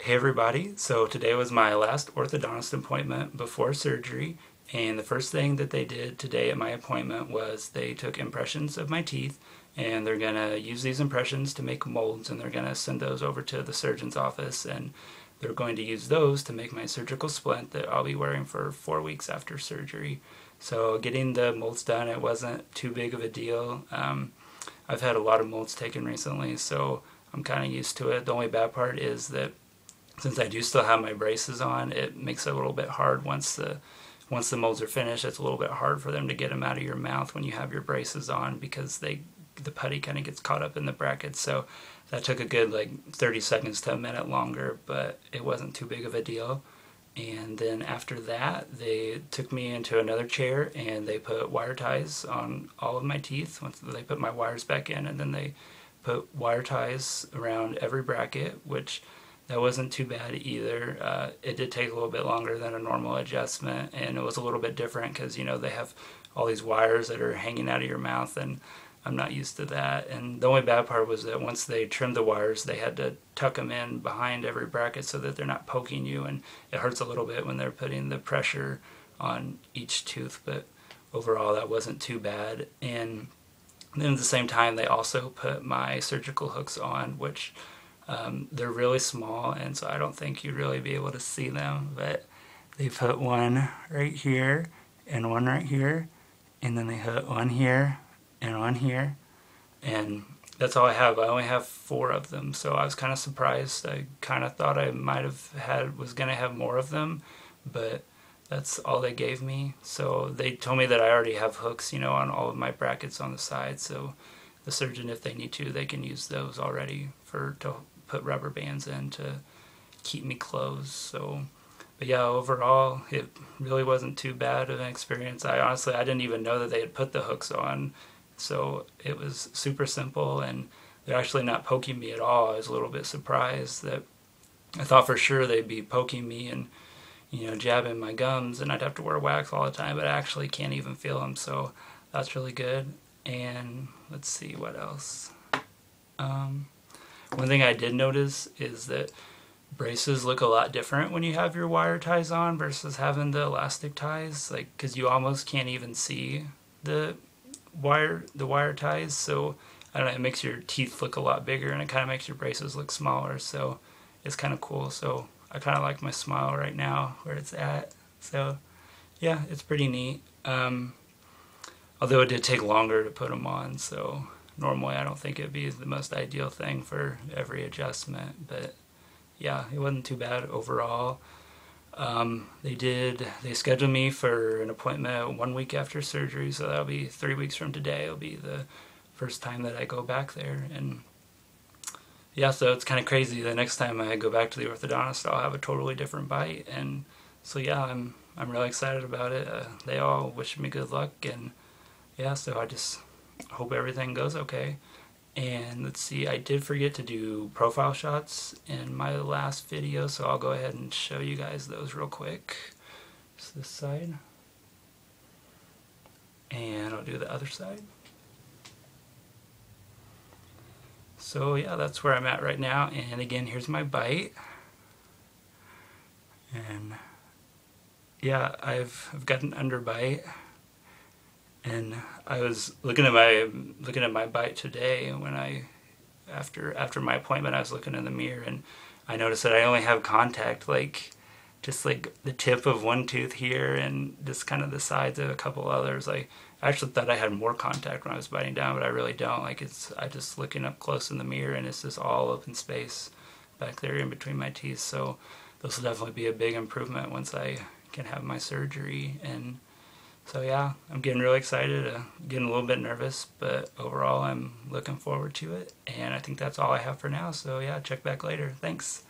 Hey everybody, so today was my last orthodontist appointment before surgery, and the first thing that they did today at my appointment was they took impressions of my teeth, and they're going to use these impressions to make molds, and they're going to send those over to the surgeon's office, and they're going to use those to make my surgical splint that I'll be wearing for 4 weeks after surgery. So getting the molds done, it wasn't too big of a deal. I've had a lot of molds taken recently, so I'm kind of used to it. The only bad part is that since I do still have my braces on, it makes it a little bit hard once the molds are finished. It's a little bit hard for them to get them out of your mouth when you have your braces on because the putty kind of gets caught up in the brackets. So that took a good like 30 seconds to a minute longer, but it wasn't too big of a deal. And then after that, they took me into another chair and they put wire ties on all of my teeth. Once they put my wires back in, and then they put wire ties around every bracket, which that wasn't too bad either. It did take a little bit longer than a normal adjustment, and it was a little bit different because, you know, they have all these wires that are hanging out of your mouth, and I'm not used to that. And the only bad part was that once they trimmed the wires, they had to tuck them in behind every bracket so that they're not poking you, and it hurts a little bit when they're putting the pressure on each tooth, but overall that wasn't too bad. And then at the same time, they also put my surgical hooks on, which they're really small, and so I don't think you'd really be able to see them, but they put one right here and one right here, and then they put one here and one here, and that's all I have. I only have 4 of them, so I was kind of surprised. I kind of thought I was going to have more of them, but that's all they gave me. So they told me that I already have hooks, you know, on all of my brackets on the side, so the surgeon, if they need to, they can use those already to put rubber bands in to keep me closed. So, but yeah, overall, it really wasn't too bad of an experience. I didn't even know that they had put the hooks on, so it was super simple, and they're actually not poking me at all. I was a little bit surprised that I thought for sure they'd be poking me and, you know, jabbing my gums, and I'd have to wear wax all the time, but I actually can't even feel them, so that's really good. And let's see what else. One thing I did notice is that braces look a lot different when you have your wire ties on versus having the elastic ties, like, because you almost can't even see the wire ties, so I don't know, it makes your teeth look a lot bigger, and it kind of makes your braces look smaller, so it's kind of cool. So I kind of like my smile right now where it's at, so yeah, it's pretty neat. Although it did take longer to put them on, so normally I don't think it'd be the most ideal thing for every adjustment, but yeah, it wasn't too bad overall. They scheduled me for an appointment 1 week after surgery, so that'll be 3 weeks from today. It'll be the first time that I go back there, and yeah, so it's kind of crazy. The next time I go back to the orthodontist, I'll have a totally different bite, and so yeah, I'm really excited about it. They all wish me good luck, and yeah, so I just hope everything goes okay. And let's see, I did forget to do profile shots in my last video, so I'll go ahead and show you guys those real quick. Just this side, and I'll do the other side. So yeah, that's where I'm at right now, and again, here's my bite. And yeah, I've got an underbite. And I was looking at my bite today when after my appointment, I was looking in the mirror, and I noticed that I only have contact just like the tip of one tooth here and just kind of the sides of a couple others. Like, I actually thought I had more contact when I was biting down, but I really don't. Like, I just looking up close in the mirror, and it's just all open space back there in between my teeth. So this will definitely be a big improvement once I can have my surgery. And so yeah, I'm getting really excited, getting a little bit nervous, but overall I'm looking forward to it, and I think that's all I have for now, so yeah, check back later. Thanks.